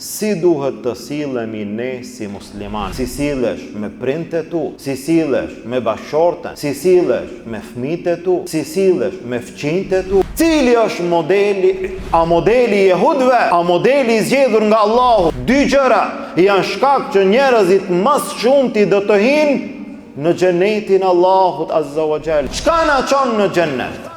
si duhet të sillemi ne si musliman. Si sillesh me prindët tu, si sillesh me bashortën, si sillesh me fëmijët e tu, si sillesh me fëmijët e tu. Cili është modeli? A modeli i jehudëve? A modeli i zgjedhur nga Allahu? Dy gjëra janë shkak që njerëzit më shumti do të hinë në xhenetin Allahut Azza wa Jall. Çka na çon në xhennet?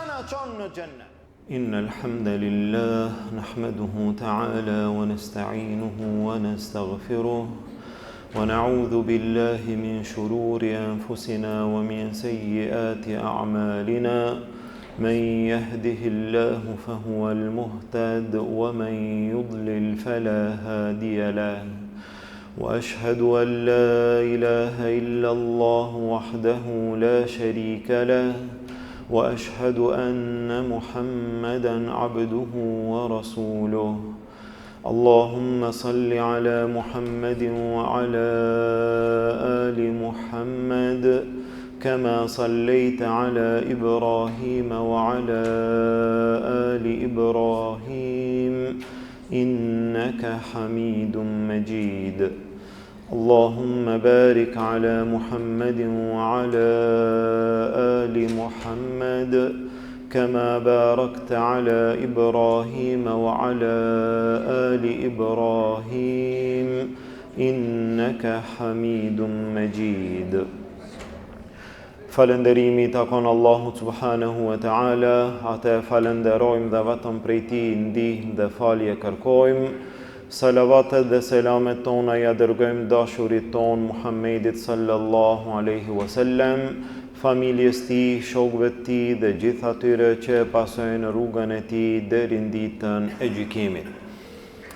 إن الحمد لله نحمده تعالى ونستعينه ونستغفره ونعوذ بالله من شرور أنفسنا ومن سيئات أعمالنا من يهده الله فهو المهتد ومن يضلل فلا هادي له وأشهد أن لا إله إلا الله وحده لا شريك له وأشهد أن محمدًا عبده ورسوله اللهم صل على محمد وعلى آل محمد كما صليت على إبراهيم وعلى آل إبراهيم إنك حميد مجيد اللهم بارك على محمد وعلى آل محمد كما باركت على إبراهيم وعلى آل إبراهيم إنك حميد مجيد Falënderimi takon Allahut subhanahu wa ta'ala, atë falenderojmë dhe vetëm prej tij ndihmë dhe falje kërkojmë. Salavatet dhe selamet tona ja dërgojmë dashurit ton Muhammedit sallallahu alaihi wasallam, familjes tij, shokëve të tij dhe gjithë atyre që pasojnë rrugën e tij deri në ditën e gjykimit.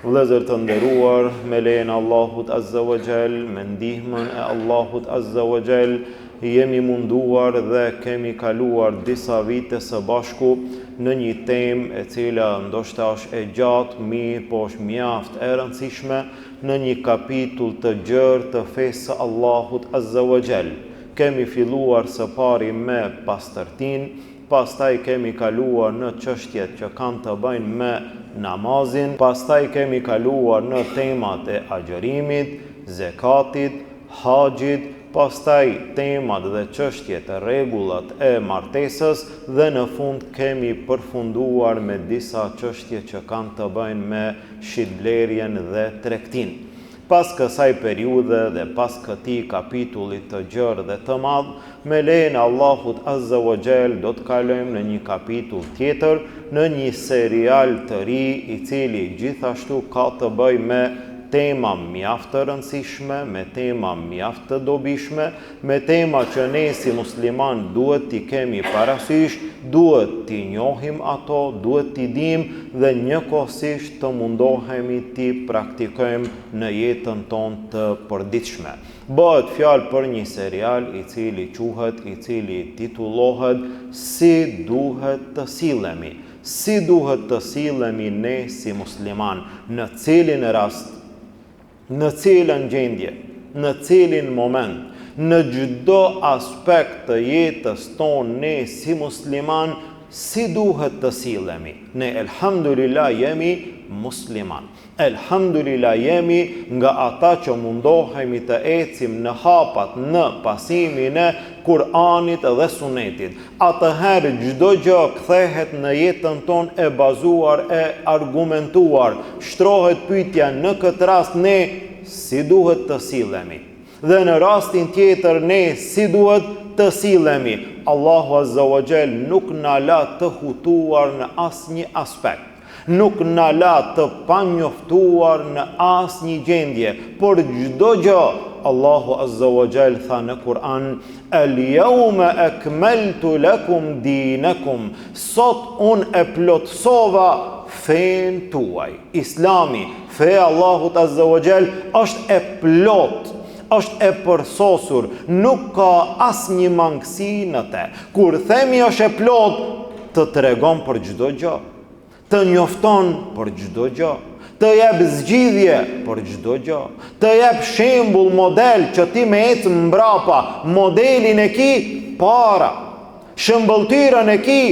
Vëllezër të nderuar, me lejen e Allahut Azza wa Jall, me ndihmën e Allahut Azza wa Jall, jemi munduar dhe kemi kaluar disa vite së bashku në një temë e cila ndoshta është e gjatë, mirë, po është mjaft e rëndësishme në një kapitull të gjerë të fesë së Allahut Azza wa Jall. Kemi filluar së pari me pastërtinë, pastaj kemi kaluar në çështjet që kanë të bëjnë me namazin, pastaj kemi kaluar në temat e agjërimit, zekatit, haxhit, pastaj temat dhe çështjet e rregullat e martesës dhe në fund kemi përfunduar me disa çështje që kanë të bëjnë me shitblerjen dhe tregtinë. Pas kësaj periudhe dhe pas këtij kapitulli të gjerë dhe të madh, me lejen e Allahut Azza wa Jall do të kalojmë në një kapitull tjetër, në një serial të ri i cili gjithashtu ka të bëjë me tema mjaft të rëndësishme, me tema mjaft të dobishme, me tema që ne si musliman duhet t'i kemi parasysh, duhet t'i njohim ato, duhet t'i dim dhe njëkohësisht të mundohemi t'i praktikojmë në jetën tonë të përditshme. Bëhet fjalë për një serial i cili titullohet Si duhet të sillemi. Si duhet të sillemi ne si musliman, në cilin rast, në cilën gjendje, në cilin moment, në çdo aspekt të jetës tonë ne si musliman, si duhet të sillemi. Ne elhamdulillah jemi musliman. Elhamdulillah jemi nga ata që mundohemi të ecim në hapat, në pasimin e Kur'anit dhe Sunetit. Atëherë çdo gjë kthehet në jetën tonë e bazuar, e argumentuar. Shtrohet pyetja në këtë rast ne si duhet të sillemi. Dhe në rastin tjetër ne si duhet të sillemi. Allahu Azza wa Jall nuk na la të hutuar në asnjë aspekt. Nuk na la të panjoftuar në asnjë gjendje, por çdo gjë Allahu Azza wa Jall tha në Kur'an: "El-yawma akmaltu lakum dinakum." Sot unë e plotësova fen tuaj. Islami, feja Allahut Azza wa Jall, është e plot, është e përsosur, nuk ka asnjë mangësi në te. Kur themi është e plot, të tregon për çdo gjë, të njofton për çdo gjë, të jep zgjidhje për çdo gjë, të jep shembull, model që ti me ecë mbrapa, modelin e ki para, shëmbëltyrën e ki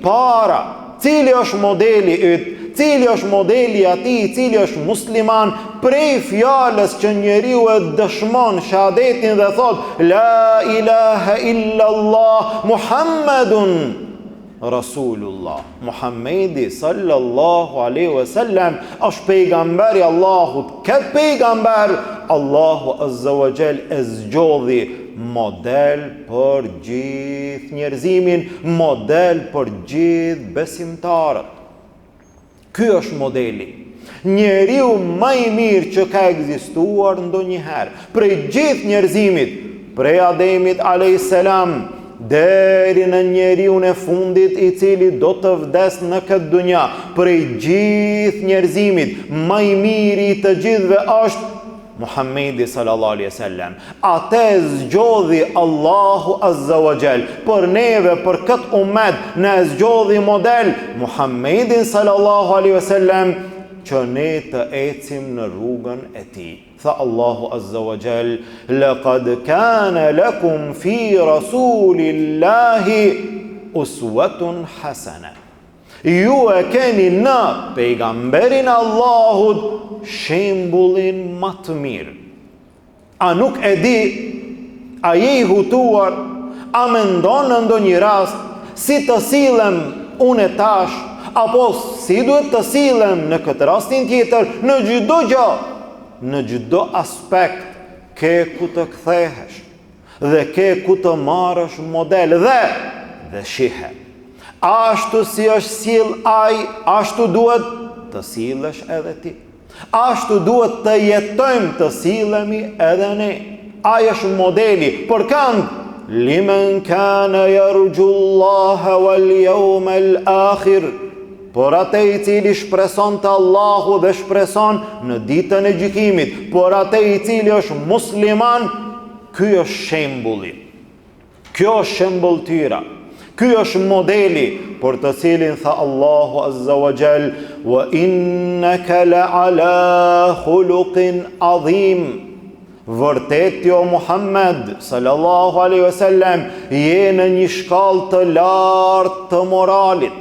para. Cili është modeli yt? Cili është modeli atij, cili është musliman, prej fjalës që njeriu e dëshmon shahadetin dhe thot la ilaha illa Allah Muhammedun Rasulullah. Muhammedi sallallahu alaihi wasallam është pejgamberi Allahut. Këtë pejgamber Allahu azza wa jall e zgjodhi model për gjithë njerëzimin, model për gjithë besimtarët. Ky është modeli. Njeriu më i mirë që ka ekzistuar ndonjëherë prej gjithë njerëzimit, prej Ademit alayhis salam deri në njeriun e fundit i cili do të vdes në këtë dunja, prej gjithë njerëzimit, më i miri i të gjithëve është Muhammedi sallallahu alaihi wasallam. Atë zgjodhi Allahu azza wa jall për neve, për këtë ummet, në zgjodhi model Muhammedin sallallahu alaihi wasallam që ne të ecim në rrugën e tij. Tha Allahu azza wa jall laqad kana lakum fi rasulillahi uswatun hasana. Ju e keni në pejgamberin Allahut shembullin më të mirë. A nuk e di, a je i hutuar, a mendon në ndonjë rast si të silem unë tash, apo si duhet të silem në këtë rastin tjetër, në çdo gjë, në çdo aspekt, ke ku të kthehesh dhe ke ku të marrësh model dhe shihe. Ashtu si është sill ai, ashtu duhet të sillesh edhe ti. Ashtu duhet të jetojmë, të sillemi edhe ne. Ai është modeli për kënd limen kana yarjullaha wal yawmal akhir. Por atë i cili shpreson të Allahu dhe shpreson në ditën e gjykimit, por atë i cili është musliman, ky është shembulli. Kjo është shembulltyra. Ky është modeli për të cilin tha Allahu azza wa jall wa innaka la ala khuluqin adhim. Vërtet jo Muhammed sallallahu alaihi wasallam je në një shkallë të lartë të moralit.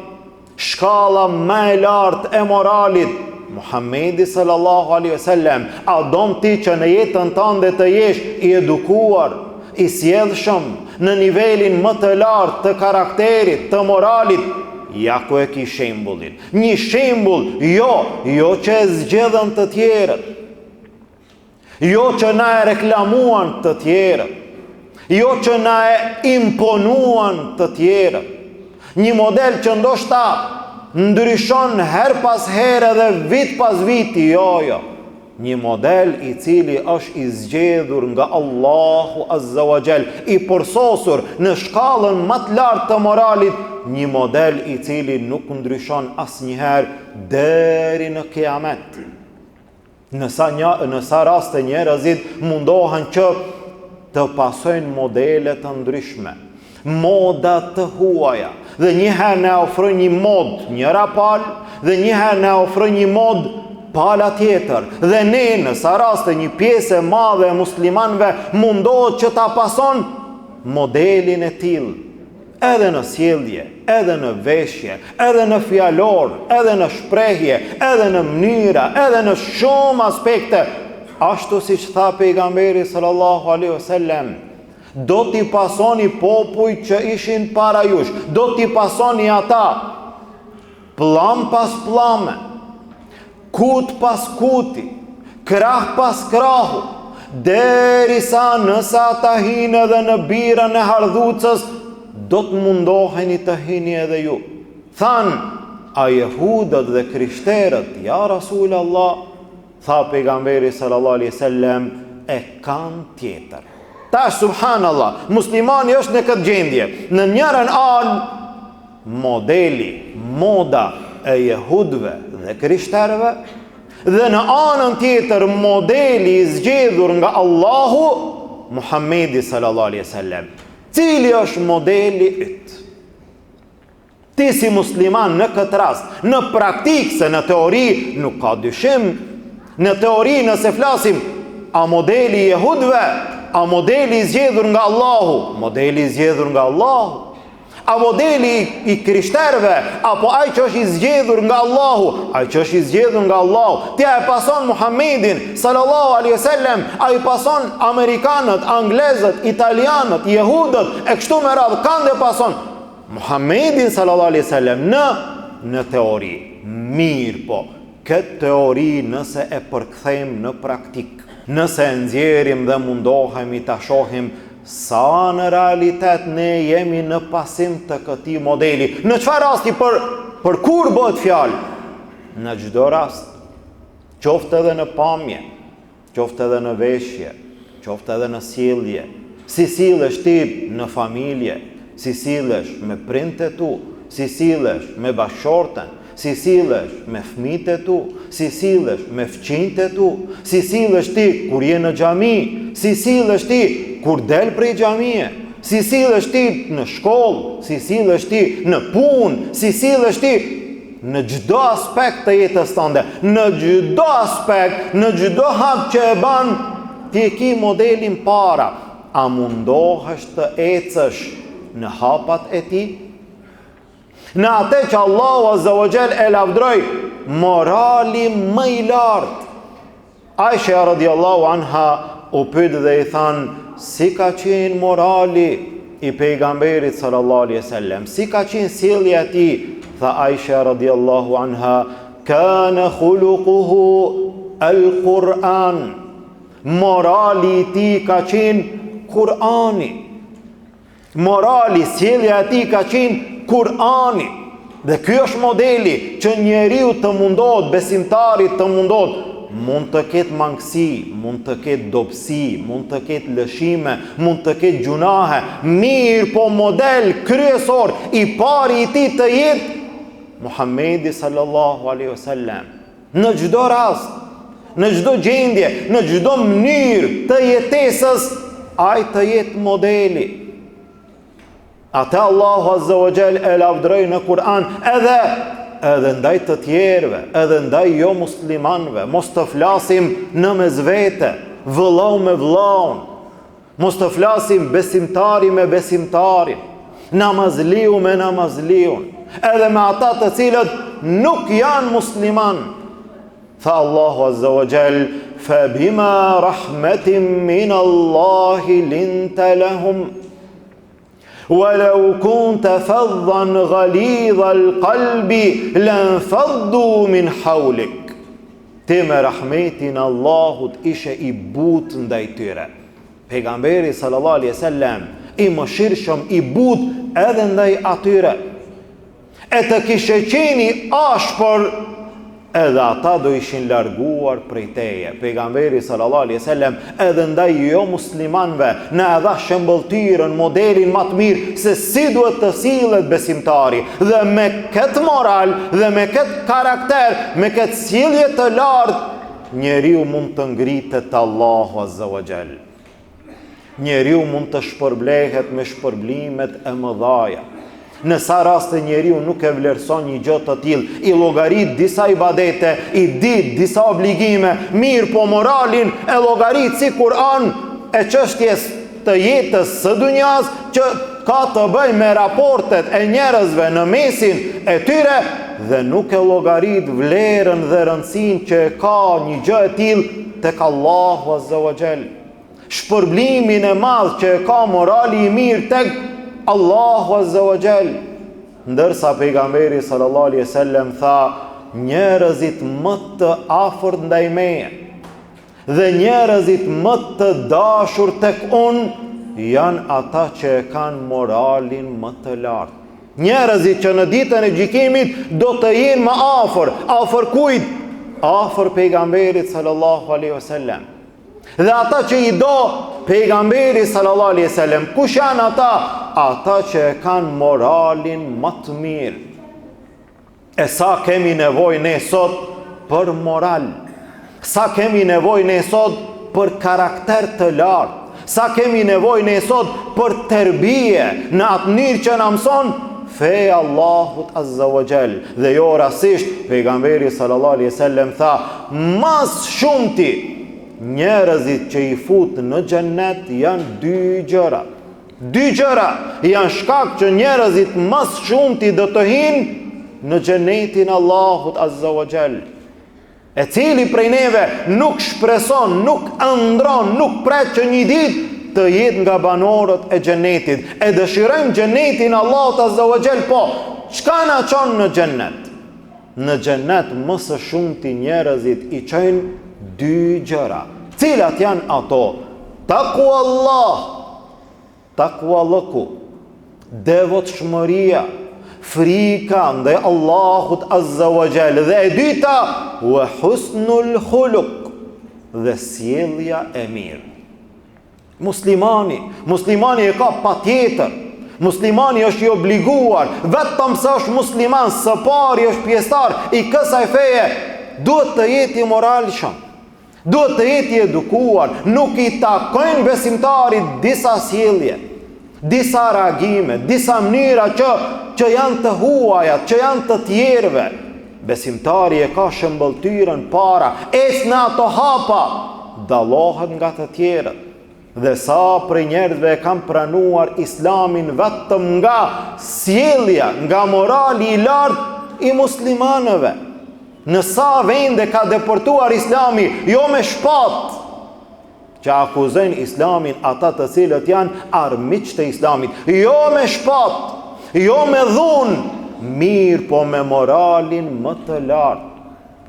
Shkalla më e lartë e moralit. Muhammedi sallallahu alaihi wasallam, a don ti që në jetën tënde të jesh i edukuar, i sjellshëm, në nivelin më të lartë të karakterit, të moralit, ja ku e ki shembullin. Një shembull, jo që e zgjedhën të tjerët, jo që na e reklamuan të tjerët, jo që na e imponuan të tjerët. Një model që ndoshta ndryshon her pas here dhe vit pas viti, jo. Një model i cili është i zgjedhur nga Allahu azza wa jall, i përsosur në shkallën më të lartë të moralit, një model i cili nuk ndryshon asnjëherë deri në kiamet. Në sa raste njerëzit mundohen që të pasojnë modele të ndryshme, moda të huaja, dhe njëherë ne ofrojnë një mod njëra palë, dhe njëherë ne ofrojnë një mod pala tjetër, dhe ne në sa raste një pjesë e madhe e muslimanëve mundohet që ta pason modelin e tillë, edhe në sjellje, edhe në veshje, edhe në fjalor, edhe në shprehje, edhe në mënyra, edhe në shumë aspekte. Ashtu siç tha pejgamberi sallallahu alaihi wasallam, do t'i pasoni popujt që ishin para jush, do t'i pasoni ata plam pas plame, kut pas kuti, krah pas krahu, derisa nësa ata hinë edhe në birën e hardhucës, do të mundoheni të hini edhe ju. Than, a jehudët dhe krishterët, ja Rasul Allah, tha pejgamberi sallallahu alaihi wasallam, e kanë tjetër. Tash subhanallah, muslimani është në këtë gjendje. Në njërën anë, modeli, moda e jehudëve dhe krishterëve, dhe në anën tjetër modeli i zgjedhur nga Allahu, Muhammedi sallallahu alaihi wasallam. Cili është modeli yt? Ti si musliman në këtë rast, në praktikë, se në teori nuk ka dyshim, në teori nëse flasim, a modeli i jehudëve, a modeli i zgjedhur nga Allahu? Modeli i zgjedhur nga Allahu. A modeli i krishterëve, apo ai që është i zgjedhur nga Allahu? Ai që është i zgjedhur nga Allahu, ti e pason Muhammedin sallallahu alaihi wasallam, ai pason amerikanët, anglezët, italianët, jehudët, e kështu me radhë, kanë dhe pason Muhammedin sallallahu alaihi wasallam në teori. Mirë po, këtë teori nëse e përkthejmë në praktik, nëse e nxjerrim dhe mundohemi ta shohim sa në realitet ne jemi në pasim të këtij modeli. Në çfarë rasti për kur bëhet fjalë? Në çdo rast, qoftë edhe në pamje, qoftë edhe në veshje, qoftë edhe në sjellje. Si sillesh ti në familje, si sillesh me prindët e tu, si sillesh me bashkëshorten, si sillesh me fëmijët e tu, si sillesh me fëmijët e tu, si sillesh ti kur je në xhami, si sillesh ti kur del prej xhamie, si sillesh ti në shkollë, si sillesh ti në punë, si sillesh ti në çdo aspekt të jetës tënde, në çdo aspekt, në çdo hap që e ban, ti e ke modelin para. A mundohesh të ecësh në hapat e tij? Në atë që Allahu Azza wa Jall e lavdroi, morali më i lartë. Aisha radiallahu anha u pyet dhe i than, si ka qenë morali i pejgamberit sallallahu alaihi wasallam, si ka qenë sjellja e tij? Tha Aisha radiallahu anha, kana khuluquhu al-Quran. Morali i tij ka qenë Kurani. Morali, sjellja e tij ka qenë Kurani. Dhe ky është modeli që njeriu të mundohet, besimtarit të mundohet. Mund të ketë mangësi, mund të ketë dobësi, mund të ketë lëshime, mund të ketë gjunahe. Mirë po model kryesor i pari i tij të jetë Muhammedi sallallahu alaihi wasallam. Në çdo rast, në çdo gjendje, në çdo mënyrë të jetesës, ai të jetë modeli. Atë Allahu Azza wa Jall e lavdroi në Kur'an edhe ndaj të tjerëve, edhe ndaj jo muslimanëve. Mos të flasim në mes vete, vëllau me vëllaun. Mos të flasim besimtari me besimtarin, namazliu me namazliun, edhe me ata të cilët nuk janë musliman. Tha Allahu Azza wa Jall, fa bima rahmatin min Allahi linta lahum ولو كنت فظا غليظ القلب لانفضوا من حولك. Ti me rahmetin Allahut ishe i but ndaj tyre. Pejgamberi sallallahu alaihi wasallam i mëshirshëm, i but edhe ndaj atyre. E të kishe qeni ashpër, edhe ata do ishin larguar prej teje. Pejgamberi sallallahu alaihi wasallam edhe ndaj jo muslimanëve na dha shembulltyrën, modelin më të mirë se si duhet të sillet besimtari. Dhe me këtë moral dhe me këtë karakter, me këtë sjellje të lartë, njeriu mund të ngritet te Allahu Azza wa Jall. Njeriu mund të shpërblehet me shpërblimet e mëdha. Në sa raste njeriu nuk e vlerëson një gjë të tillë, i llogarit disa ibadete, i dit disa obligime, mirë po moralin e llogarit si Kur'an e çështjes të jetës së dunjas që ka të bëjë me raportet e njerëzve në mesin e tyre dhe nuk e llogarit vlerën dhe rëndësinë që ka një gjë e tillë tek Allahu Azza wa Jall. Shpërblimin e madh që ka morali i mirë tek Allahu Azza wa Jall. Ndërsa pejgamberi sallallahu alaihi wasallam tha, njerëzit më të afërt ndaj meje dhe njerëzit më të dashur tek unë janë ata që e kanë moralin më të lartë. Njerëzit që në ditën e gjykimit do të jenë më afër kujt? Afër pejgamberit sallallahu alaihi wasallam. Dhe ata që i do pejgamberi sallallahu alaihi wasallam, kush janë ata? Ata që e kanë moralin më të mirë. E sa kemi nevojë ne sot për moral? Sa kemi nevojë ne sot për karakter të lartë? Sa kemi nevojë ne sot për terbije në atë mënyrë që na mëson feja Allahut Azza wa Jall? Dhe jo rastisht pejgamberi sallallahu alaihi wasallam tha, mas shumti njerëzit që i fut në xhennet janë dy gjëra. Dy gjëra janë shkak që njerëzit mas shumti do të hinë në xhenetin Allahut Azza wa Jall. E cili prej neve nuk shpreson, nuk ëndron, nuk pret që një ditë të jetë nga banorët e xhenetit. E dëshirojmë xhenetin Allahut Azza wa Jall, po çka na çon në xhenet? Në xhenet më së shumti njerëzit i çojnë dy gjëra. Cilat janë ato? Takwa Allah, takwa lëku, devotshmëria, frika ndaj Allahut Azza wa Jall, dhe e dyta wa husnul khuluq, dhe sjellja e mirë. Muslimani e ka patjetër. Muslimani është i obliguar, vetëm se është musliman, së pari është pjesëtar i kësaj feje, duhet të jetë i moralshëm, duhet të jetë i edukuar. Nuk i takojnë besimtarit disa sjellje, disa reagime, disa mënyra që janë të huaja, që janë të tjerëve. Besimtari e ka shëmbëltyrën para, në ato hapa, dallohet nga të tjerët. Dhe sa prej njerëzve e kanë pranuar islamin vetëm nga sjellja, nga morali i lartë i muslimanëve. Në sa vende ka deportuar islami, jo me shpat, që akuzojnë islamin ata të cilët janë armiq të islamit, jo me shpat, jo me dhunë, mirë po me moralin më të lartë.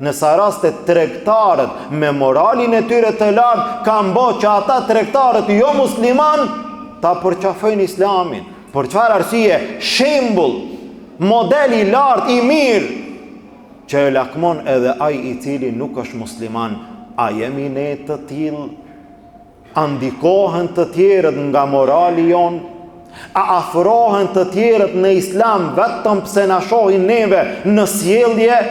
Nësa raste tregtarët me moralin e tyre të lartë kanë bë që ata tregtarët jo musliman ta përqafojnë islamin. Për çfarë arsye? Shembull, model i lartë, i mirë, që e lakmon edhe ai i cili nuk është musliman. A jemi ne të tillë? A ndikohen të tjerët nga morali jon? A afrohen të tjerët në islam vetëm pse na shohin neve në sjellje?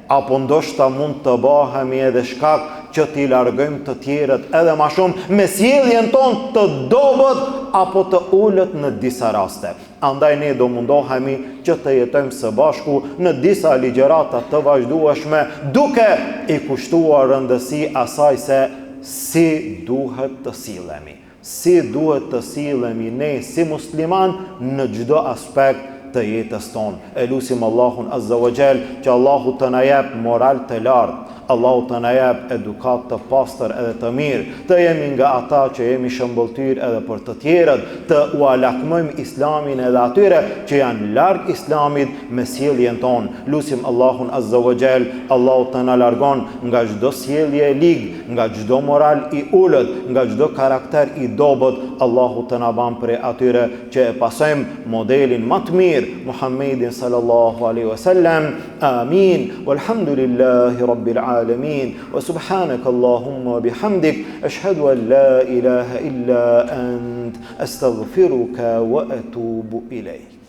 Apo ndoshta mund të bëhemi edhe shkak që t'i largojmë të tjerët edhe ma shumë me sjelljen tonë të dobët apo të ulët në disa raste. Andaj ne do mundohemi që të jetojmë së bashku në disa ligjërata të vazhdueshme, duke i kushtuar rëndësi asaj se si duhet të sillemi. Si duhet të sillemi ne si musliman në çdo aspekt të jetës tonë. E lusim Allahun Azza wa Jall që Allahu të na jep moral të lartë, Allahu të na jep edukat të pastër edhe të mirë, të jemi nga ata që jemi shëmbëltyr edhe për të tjerët, të u alakmojmë islamin edhe atyre që janë larg islamit me sjelljen tonë. Lusim Allahun Azza wa Jall, Allahu të na largon nga çdo sjellje e ligë, nga çdo moral i ulët, nga çdo karakter i dobët. Allahu të na ban prej atyre që e pasojmë modelin më të mirë, Muhammedin sallallahu alaihi wasallam. Amin. Walhamdulillahi rabbil alamin. Wa subhanaka Allahumma wa bihamdik, ashhadu an la ilaha illa ant, astaghfiruka wa atubu ilayk.